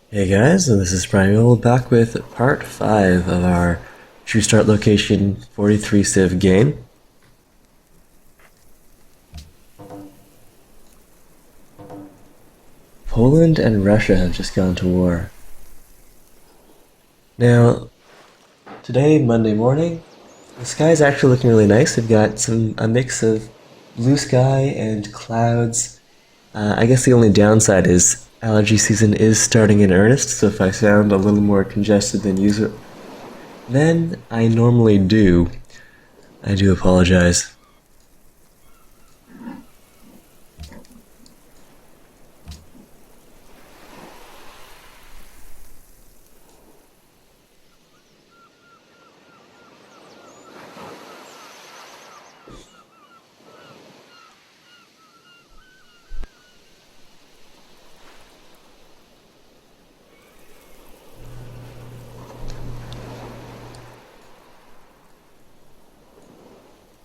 Hey guys, and this is Primeval back with part 5 of our True Start Location 43 Civ game. Poland and Russia have just gone to war. Now, today, Monday morning, the sky is actually looking really nice. We've got a mix of blue sky and clouds. I guess the only downside is allergy season is starting in earnest, so if I sound a little more congested than I normally do, I do apologize.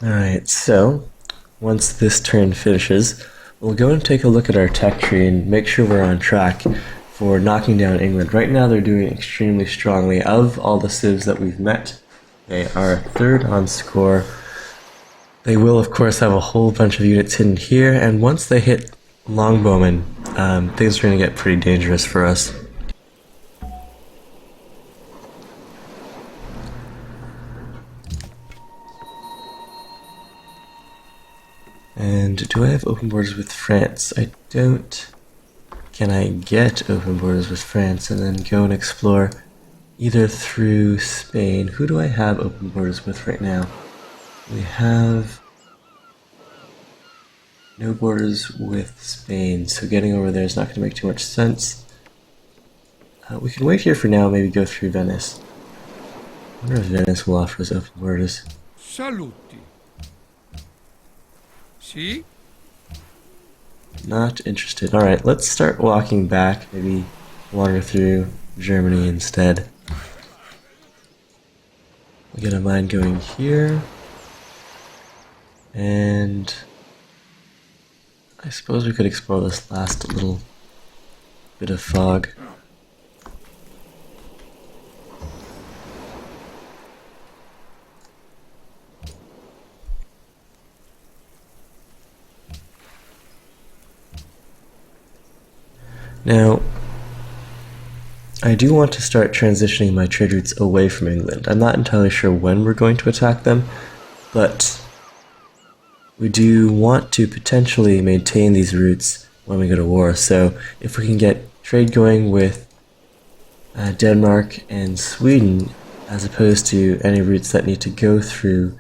Alright, so once this turn finishes, we'll go and take a look at our tech tree and make sure we're on track for knocking down England. Right now they're doing extremely strongly. Of all the civs that we've met, they are third on score. They will of course have a whole bunch of units hidden here, and once they hit Longbowmen, things are going to get pretty dangerous for us. And do I have open borders with France? I don't. Can I get open borders with France and then go and explore either through Spain? Who do I have open borders with right now? We have no borders with Spain, so getting over there is not going to make too much sense. We can wait here for now, maybe go through Venice. I wonder if Venice will offer us open borders. Saluti. Si? Not interested. Alright, let's start walking back, maybe wander through Germany instead. We get a mine going here. And I suppose we could explore this last little bit of fog. Now, I do want to start transitioning my trade routes away from England. I'm not entirely sure when we're going to attack them, but we do want to potentially maintain these routes when we go to war. So if we can get trade going with Denmark and Sweden, as opposed to any routes that need to go through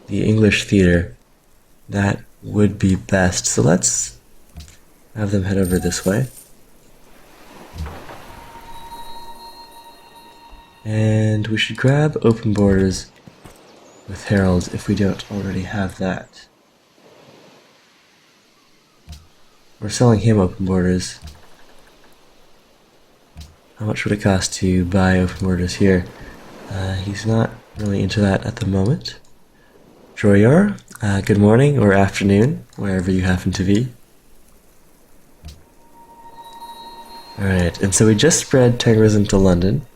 the English theater, that would be best. So let's have them head over this way. And we should grab open borders with Harold if we don't already have that. We're selling him open borders. How much would it cost to buy open borders here? He's not really into that at the moment. Droyor, good morning or afternoon, wherever you happen to be. Alright, and so we just spread terrorism to London.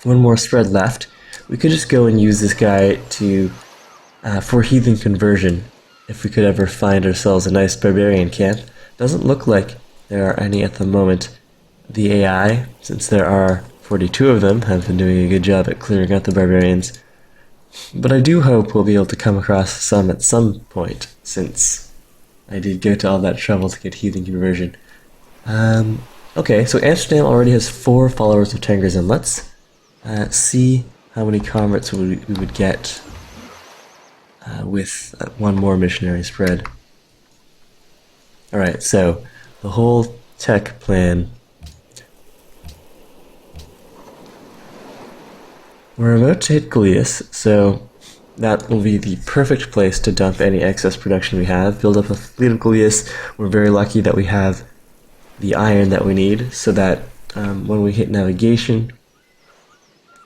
One more spread left. We could just go and use this guy to for heathen conversion if we could ever find ourselves a nice barbarian camp. Doesn't look like there are any at the moment. The AI, since there are 42 of them, have been doing a good job at clearing out the barbarians. But I do hope we'll be able to come across some at some point, since I did go to all that trouble to get heathen conversion. Okay, so Amsterdam already has 4 followers of Tengers, and let's see how many converts we would get with one more missionary spread. Alright, so the whole tech plan. We're about to hit Goliath, so that will be the perfect place to dump any excess production we have. Build up a fleet of Goliaths. We're very lucky that we have the iron that we need, so that when we hit navigation,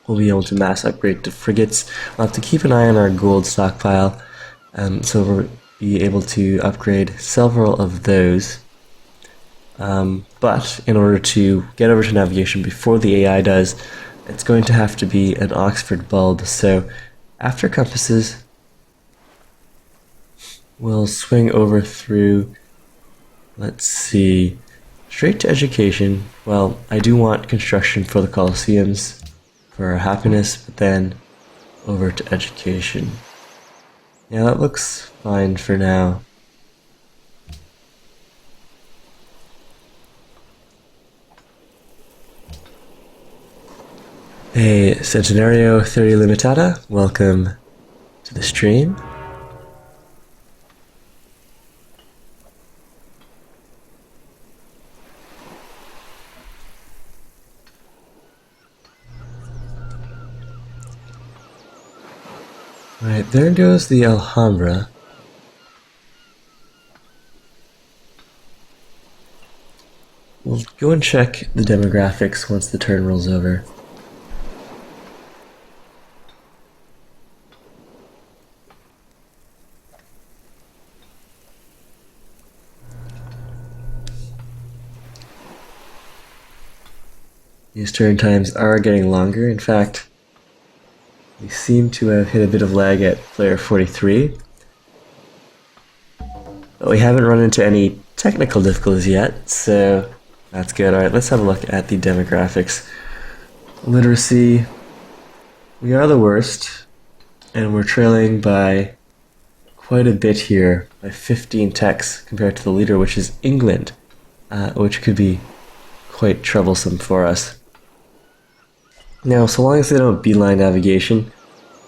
we'll be able to mass upgrade to frigates. We'll have to keep an eye on our gold stockpile, so we'll be able to upgrade several of those. But in order to get over to navigation before the AI does, it's going to have to be an Oxford bulb. So after compasses, we'll swing over through, let's see, straight to education. Well, I do want construction for the Colosseums for our happiness, but then over to education. Yeah, that looks fine for now. Hey, Centenario 30 Limitada, welcome to the stream. Alright, there goes the Alhambra. We'll go and check the demographics once the turn rolls over. These turn times are getting longer. In fact, we seem to have hit a bit of lag at player 43. But we haven't run into any technical difficulties yet, so that's good. Alright, let's have a look at the demographics. Literacy, we are the worst, and we're trailing by quite a bit here, by 15 techs compared to the leader, which is England, which could be quite troublesome for us. Now, so long as they don't beeline navigation,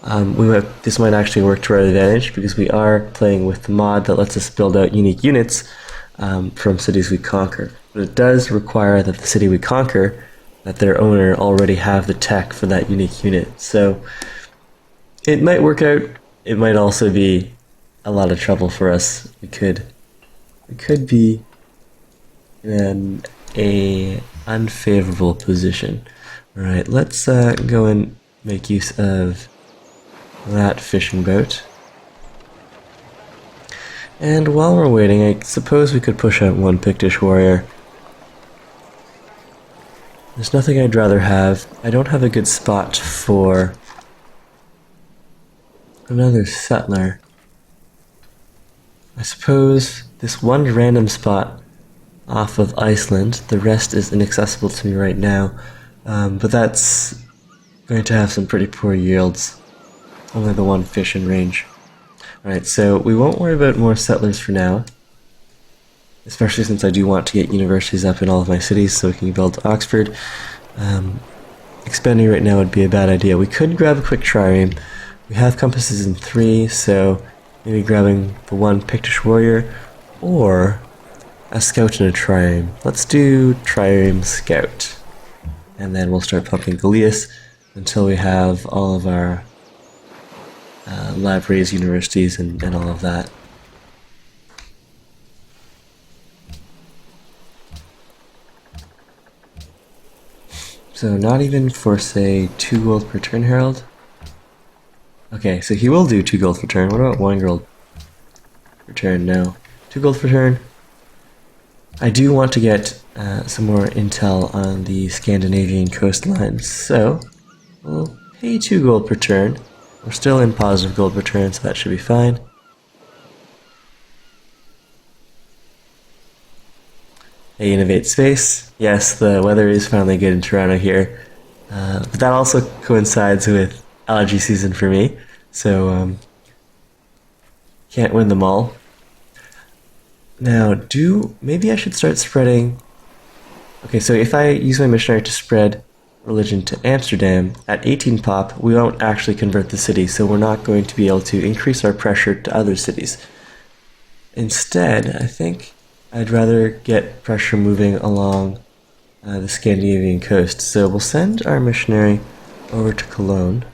this might actually work to our advantage because we are playing with the mod that lets us build out unique units from cities we conquer. But it does require that the city we conquer, that their owner already have the tech for that unique unit. So it might work out. It might also be a lot of trouble for us. We could be in an unfavorable position. Alright, let's go and make use of that fishing boat. And while we're waiting, I suppose we could push out one Pictish warrior. There's nothing I'd rather have. I don't have a good spot for another settler. I suppose this one random spot off of Iceland, the rest is inaccessible to me right now. But that's going to have some pretty poor yields. Only the one fish in range. Alright, so we won't worry about more settlers for now. Especially since I do want to get universities up in all of my cities so we can build Oxford. Expanding right now would be a bad idea. We could grab a quick trireme. We have compasses in 3, so maybe grabbing the one Pictish warrior or a scout and a trireme. Let's do trireme scout. And then we'll start pumping Galeas until we have all of our libraries, universities, and all of that. So not even for, say, 2 gold per turn, Herald? Okay, so he will do 2 gold per turn. What about 1 gold per turn? No. 2 gold per turn. I do want to get some more intel on the Scandinavian coastline, so we'll pay 2 gold per turn. We're still in positive gold per turn, so that should be fine. Hey, innovate space. Yes, the weather is finally good in Toronto here, but that also coincides with allergy season for me, so can't win them all. Now, maybe I should start spreading. Okay, so if I use my missionary to spread religion to Amsterdam, at 18 pop, we won't actually convert the city, so we're not going to be able to increase our pressure to other cities. Instead, I think I'd rather get pressure moving along the Scandinavian coast. So we'll send our missionary over to Cologne,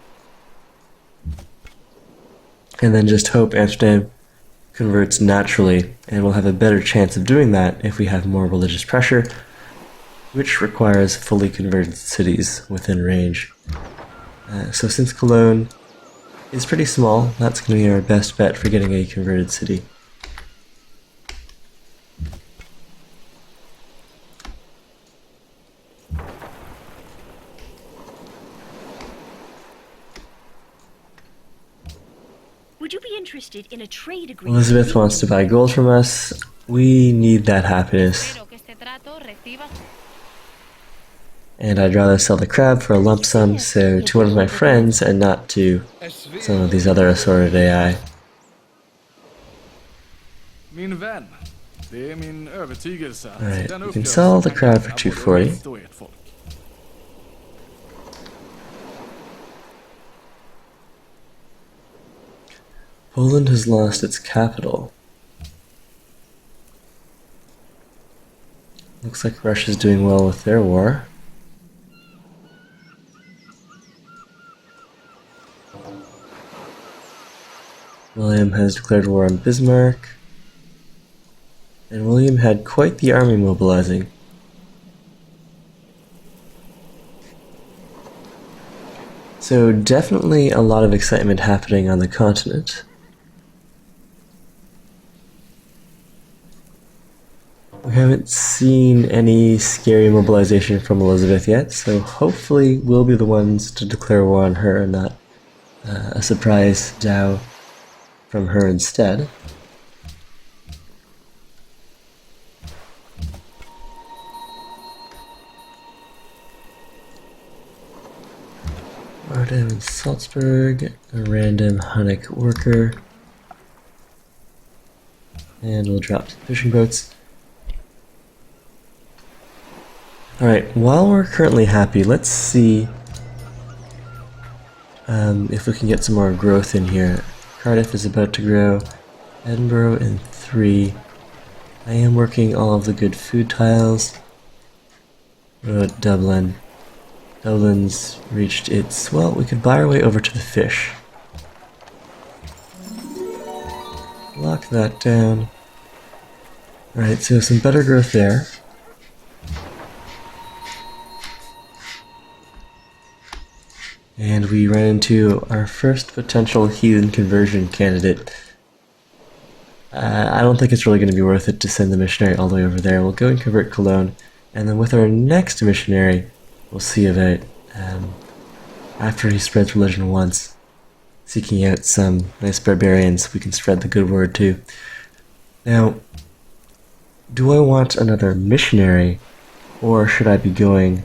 and then just hope Amsterdam converts naturally, and we'll have a better chance of doing that if we have more religious pressure, which requires fully converted cities within range. So since Cologne is pretty small, that's going to be our best bet for getting a converted city. you be interested in a trade agreement? Elizabeth wants to buy gold from us. We need that happiness. And I'd rather sell the crab for a lump sum, so to one of my friends and not to some of these other assorted AI. Min vän, det är min övertygelse att Alright, den we can sell the crab for 240. Poland has lost its capital. Looks like Russia's doing well with their war. William has declared war on Bismarck. And William had quite the army mobilizing. So definitely a lot of excitement happening on the continent. We haven't seen any scary mobilization from Elizabeth yet, so hopefully we'll be the ones to declare war on her and not a surprise Dow from her instead. Artem in Salzburg, a random Hunnic worker. And we'll drop some fishing boats. Alright, while we're currently happy, let's see if we can get some more growth in here. Cardiff is about to grow. Edinburgh in 3. I am working all of the good food tiles. What about Dublin? Dublin's reached its... well, we could buy our way over to the fish. Lock that down. Alright, so some better growth there. And we ran into our first potential heathen conversion candidate. I don't think it's really going to be worth it to send the missionary all the way over there. We'll go and convert Cologne, and then with our next missionary, we'll see about, after he spreads religion once, seeking out some nice barbarians we can spread the good word to. Now, do I want another missionary, or should I be going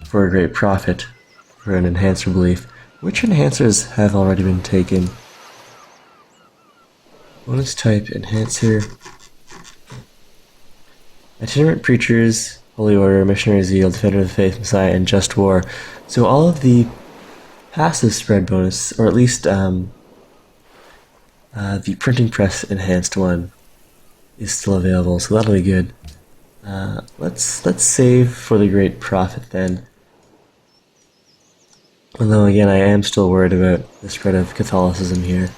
for a great prophet, for an enhancer belief? Which enhancers have already been taken? Bonus type, enhancer, itinerant preachers, holy order, missionary zeal, defender of the faith, messiah, and just war. So all of the passive spread bonus, or at least the printing press enhanced one, is still available, so that'll be good. Let's save for the great prophet then. Although again, I am still worried about the spread of Catholicism here.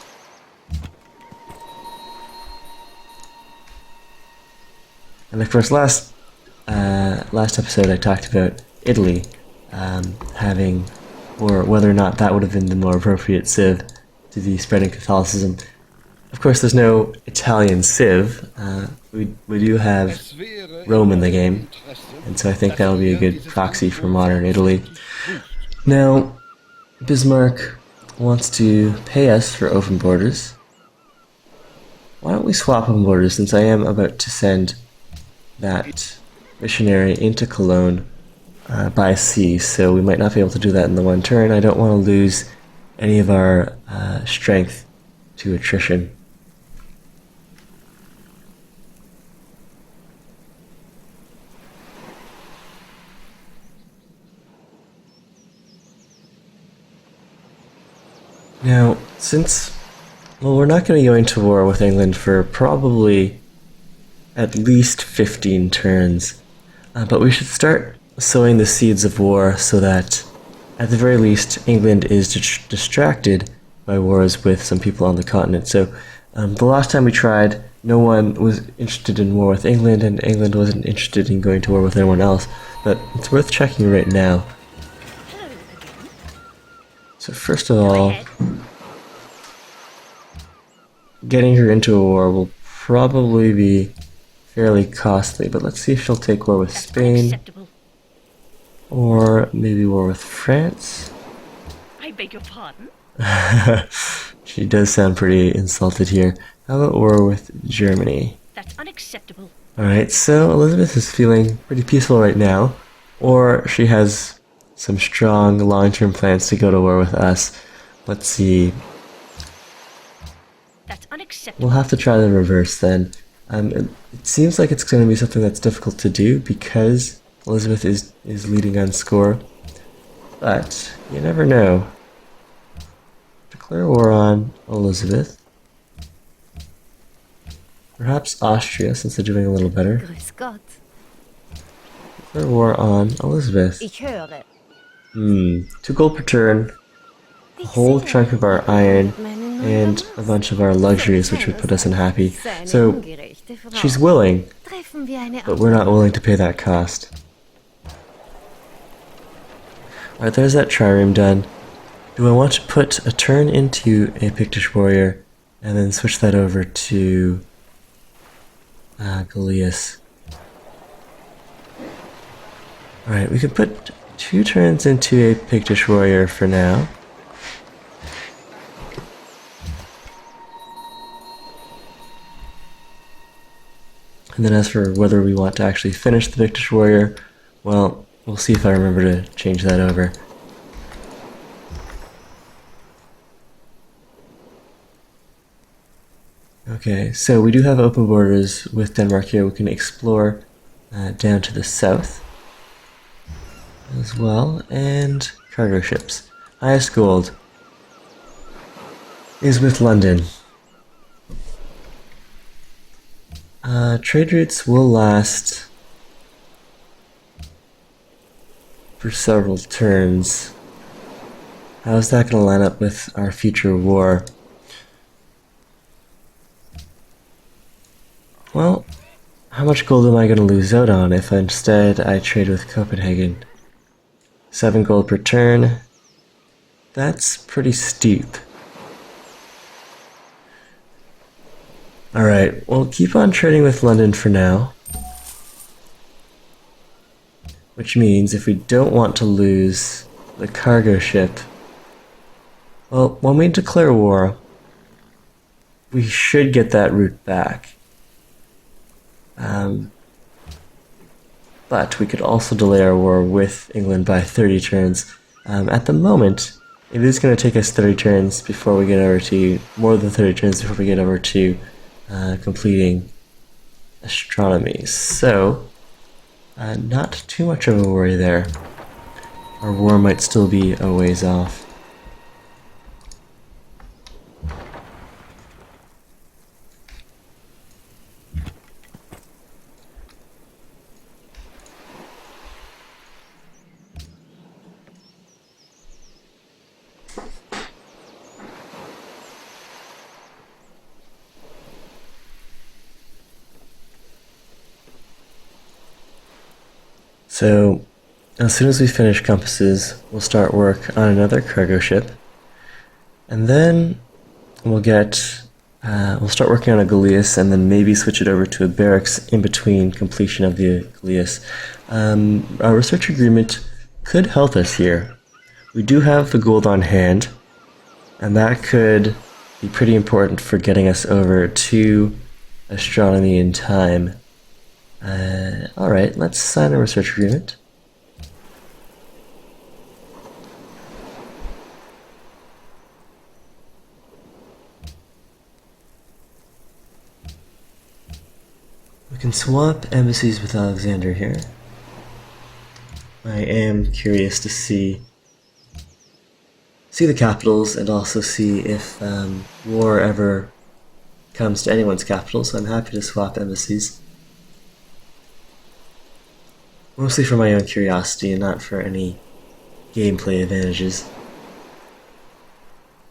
And of course, last episode I talked about Italy having, or whether or not that would have been the more appropriate civ to be spreading Catholicism. Of course, there's no Italian civ. We do have Rome in the game, and so I think that'll be a good proxy for modern Italy. Now, Bismarck wants to pay us for open borders. Why don't we swap open borders, since I am about to send that missionary into Cologne by sea, so we might not be able to do that in the one turn. I don't want to lose any of our strength to attrition. Now, since, well, we're not going to go into war with England for probably at least 15 turns, but we should start sowing the seeds of war so that, at the very least, England is distracted by wars with some people on the continent. So, the last time we tried, no one was interested in war with England, and England wasn't interested in going to war with anyone else, but it's worth checking right now. So first of all, getting her into a war will probably be fairly costly, but let's see if she'll take war with Spain, or maybe war with France. I beg your pardon? She does sound pretty insulted here. How about war with Germany? That's unacceptable. Alright, so Elizabeth is feeling pretty peaceful right now, or she has some strong long-term plans to go to war with us. Let's see. That's unacceptable. We'll have to try the reverse then. It seems like it's going to be something that's difficult to do because Elizabeth is leading on score, but you never know. Declare war on Elizabeth. Perhaps Austria, since they're doing a little better. Grüß Gott. Declare war on Elizabeth. Ich höre. 2 gold per turn, a whole chunk of our iron, and a bunch of our luxuries, which would put us unhappy. So, she's willing, Treffen wir eine but we're not willing to pay that cost. Alright, there's that trireme done. Do I want to put a turn into a Pictish warrior, and then switch that over to Galeas? Alright, we could put 2 turns into a Pictish warrior for now. And then as for whether we want to actually finish the Pictish warrior, well, we'll see if I remember to change that over. Okay, so we do have open borders with Denmark here. We can explore down to the south as well, and cargo ships. Highest gold is with London. Trade routes will last for several turns. How is that going to line up with our future war? Well, how much gold am I going to lose out on if instead I trade with Copenhagen? 7 gold per turn. That's pretty steep. Alright, we'll keep on trading with London for now. Which means if we don't want to lose the cargo ship, well, when we declare war, we should get that route back. But we could also delay our war with England by 30 turns. At the moment, it is going to take us 30 turns before we get over to, more than 30 turns before we get over to completing astronomy. So, not too much of a worry there. Our war might still be a ways off. So, as soon as we finish compasses, we'll start work on another cargo ship, and then we'll start working on a Galeas, and then maybe switch it over to a barracks in between completion of the Galeas. Our research agreement could help us here. We do have the gold on hand, and that could be pretty important for getting us over to astronomy in time. Alright, let's sign a research agreement. We can swap embassies with Alexander here. I am curious to see the capitals and also see if war ever comes to anyone's capital, so I'm happy to swap embassies. Mostly for my own curiosity and not for any gameplay advantages.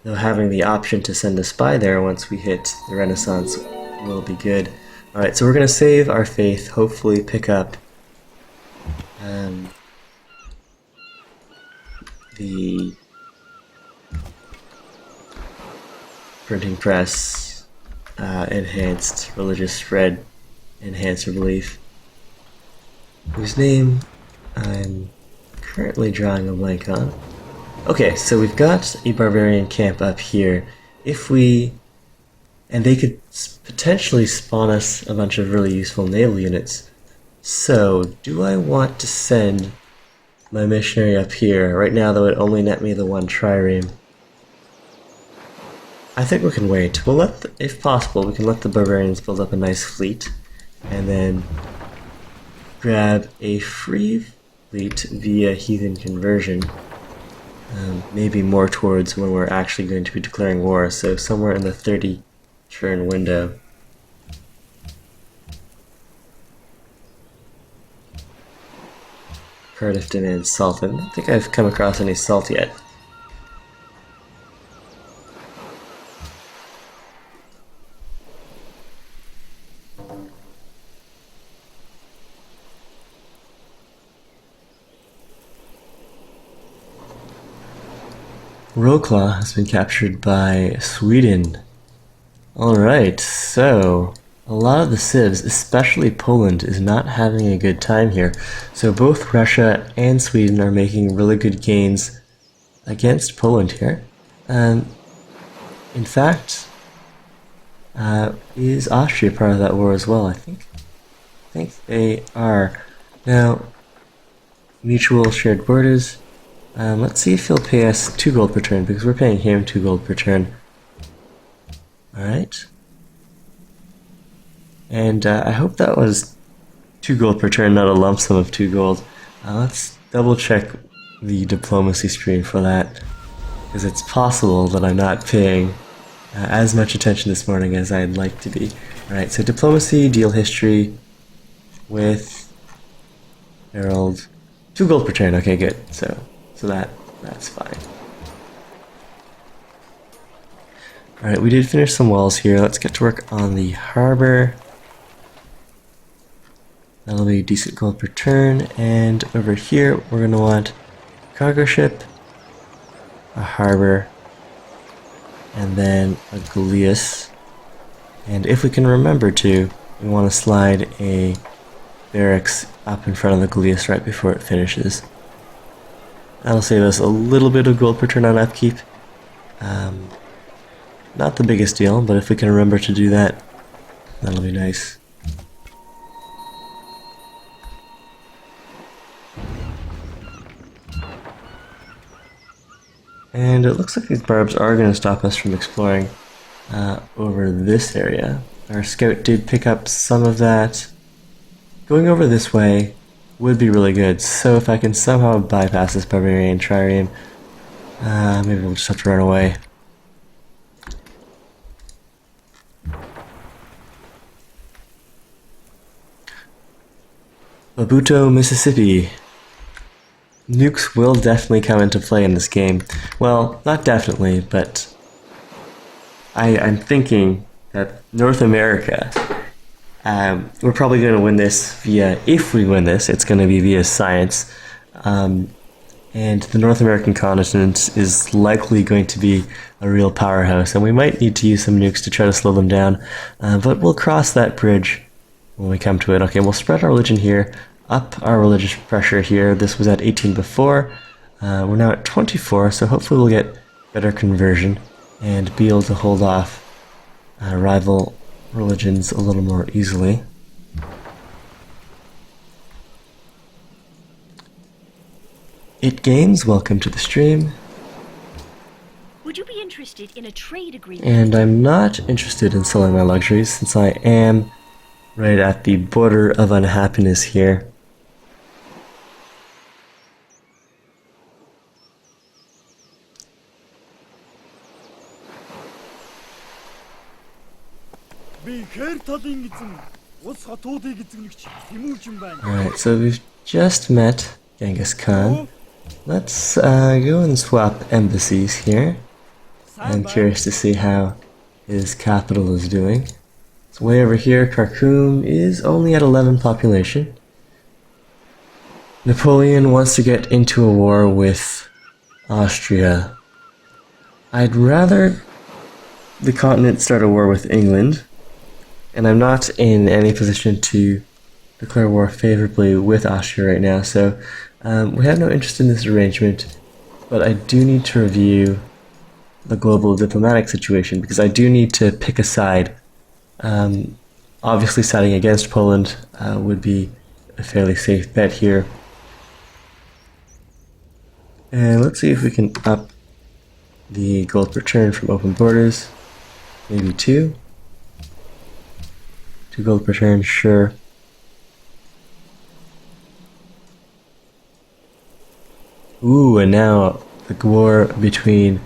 Though having the option to send a spy there once we hit the Renaissance will be good. Alright, so we're going to save our faith, hopefully pick up the printing press, enhanced religious red, enhancer belief, whose name I'm currently drawing a blank on. Okay, so we've got a barbarian camp up here, if we... And they could potentially spawn us a bunch of really useful naval units. So, do I want to send my missionary up here? Right now, though, it only net me the one trireme. I think we can wait. We'll let, if possible, we can let the barbarians build up a nice fleet, and then grab a free fleet via heathen conversion. Maybe more towards when we're actually going to be declaring war, so somewhere in the 30 turn window. Cardiff demands salt. I don't think I've come across any salt yet. Roclaw has been captured by Sweden. Alright, so a lot of the civs, especially Poland, is not having a good time here. So both Russia and Sweden are making really good gains against Poland here. In fact, is Austria part of that war as well? I think they are. Now, mutual shared borders. Let's see if he'll pay us 2 gold per turn, because we're paying him 2 gold per turn. Alright. And I hope that was 2 gold per turn, not a lump sum of 2 gold. Let's double check the diplomacy screen for that, because it's possible that I'm not paying as much attention this morning as I'd like to be. Alright, so diplomacy, deal history with Herald. 2 gold per turn, okay, good. So that's fine. Alright, we did finish some walls here. Let's get to work on the harbor. That'll be decent gold per turn. And over here, we're going to want a cargo ship, a harbor, and then a galleass. And if we can remember to, we want to slide a barracks up in front of the galleass right before it finishes. That'll save us a little bit of gold per turn on upkeep. Not the biggest deal, but if we can remember to do that, that'll be nice. And it looks like these barbs are going to stop us from exploring over this area. Our scout did pick up some of that. Going over this way would be really good, so if I can somehow bypass this barbarian trireme, maybe we'll just have to run away. Mabuto, Mississippi. Nukes will definitely come into play in this game. Well, not definitely, but I'm thinking that North America, we're probably going to win this via, if we win this, it's going to be via science. And the North American continent is likely going to be a real powerhouse, and we might need to use some nukes to try to slow them down. But we'll cross that bridge when we come to it. Okay, we'll spread our religion here, up our religious pressure here. This was at 18 before. We're now at 24, so hopefully we'll get better conversion and be able to hold off rival religions a little more easily. It Games, welcome to the stream. Would you be interested in a trade agreement? And I'm not interested in selling my luxuries since I am right at the border of unhappiness here. Alright, so we've just met Genghis Khan. Let's go and swap embassies here. I'm curious to see how his capital is doing. So way over here, Khartoum is only at 11 population. Napoleon wants to get into a war with Austria. I'd rather the continent start a war with England, and I'm not in any position to declare war favorably with Austria right now, so we have no interest in this arrangement, but I do need to review the global diplomatic situation, because I do need to pick a side. Obviously, siding against Poland would be a fairly safe bet here. And let's see if we can up the gold per turn from open borders. Maybe 2. 2 gold per turn, sure. Ooh, and now the war between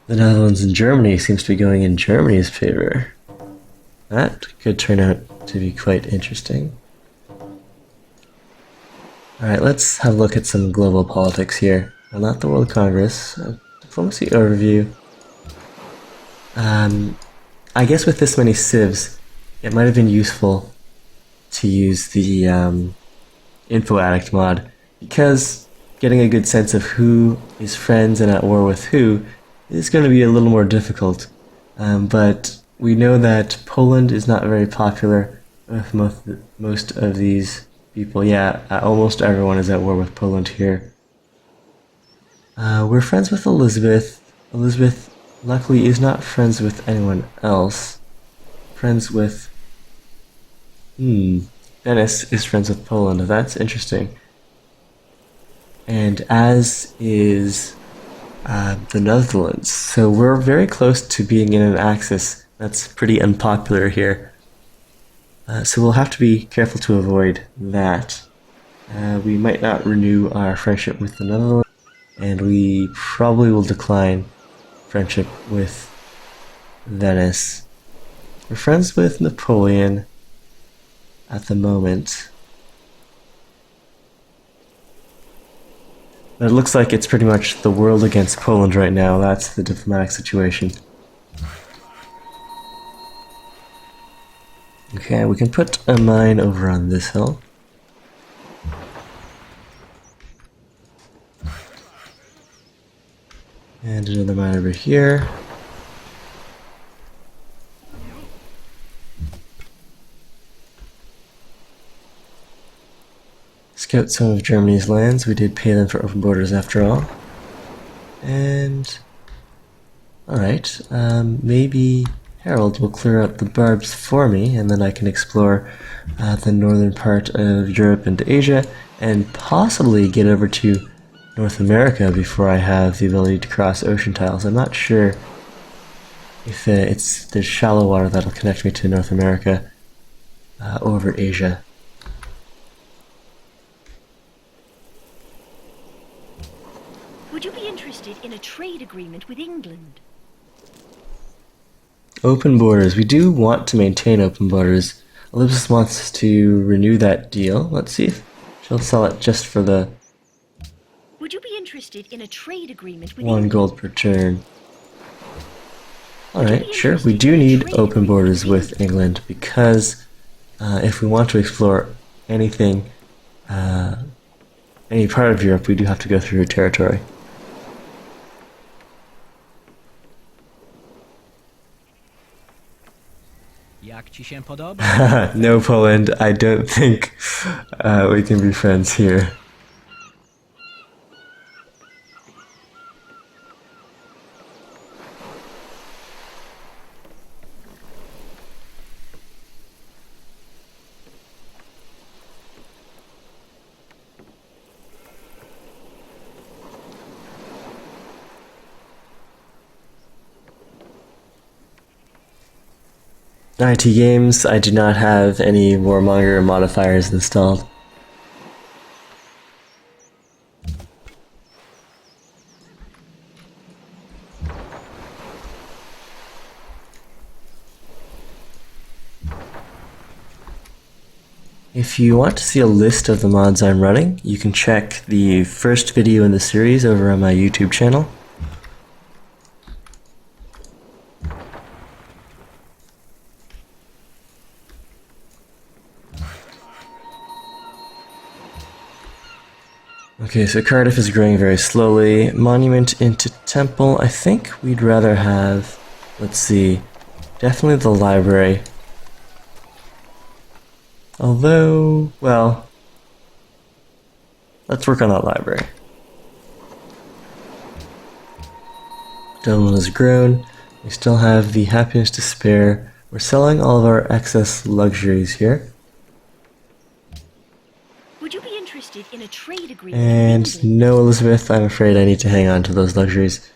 the Netherlands and Germany seems to be going in Germany's favor. That could turn out to be quite interesting. Alright, let's have a look at some global politics here. Well, not the World Congress. Diplomacy overview. I guess with this many civs, it might have been useful to use the Info Addict mod, because getting a good sense of who is friends and at war with who is going to be a little more difficult. But we know that Poland is not very popular with most of these people. Yeah, almost everyone is at war with Poland here. We're friends with Elizabeth. Elizabeth, luckily, is not friends with anyone else. Friends with... Venice is friends with Poland. That's interesting. And as is the Netherlands. So we're very close to being in an axis that's pretty unpopular here. So we'll have to be careful to avoid that. We might not renew our friendship with the Netherlands, and we probably will decline friendship with Venice. We're friends with Napoleon at the moment. But it looks like it's pretty much the world against Poland right now. That's the diplomatic situation. Okay, we can put a mine over on this hill. And another mine over here. Scout some of Germany's lands. We did pay them for open borders after all. And... alright, maybe Harold will clear out the barbs for me, and then I can explore the northern part of Europe and Asia, and possibly get over to North America before I have the ability to cross ocean tiles. I'm not sure if there's shallow water that'll connect me to North America over Asia. Would you be interested in a trade agreement with England? Open borders. We do want to maintain open borders. Elizabeth wants to renew that deal. Let's see if she'll sell it just for the Would you be interested in a trade agreement with 1 England? gold per turn. Alright, sure. We do need open borders with England, because if we want to explore anything, any part of Europe, we do have to go through her territory. Jak ci się podoba? No, Poland, I don't think we can be friends here. IT games, I do not have any warmonger modifiers installed. If you want to see a list of the mods I'm running, you can check the first video in the series over on my YouTube channel. Okay, so Cardiff is growing very slowly. Monument into Temple, I think we'd rather have, let's see, definitely the library. Although, well, let's work on that library. Dylan has grown. We still have the happiness to spare. We're selling all of our excess luxuries here. Would you be interested in a trade agreement with And England? no, Elizabeth, I'm afraid I need to hang on to those luxuries.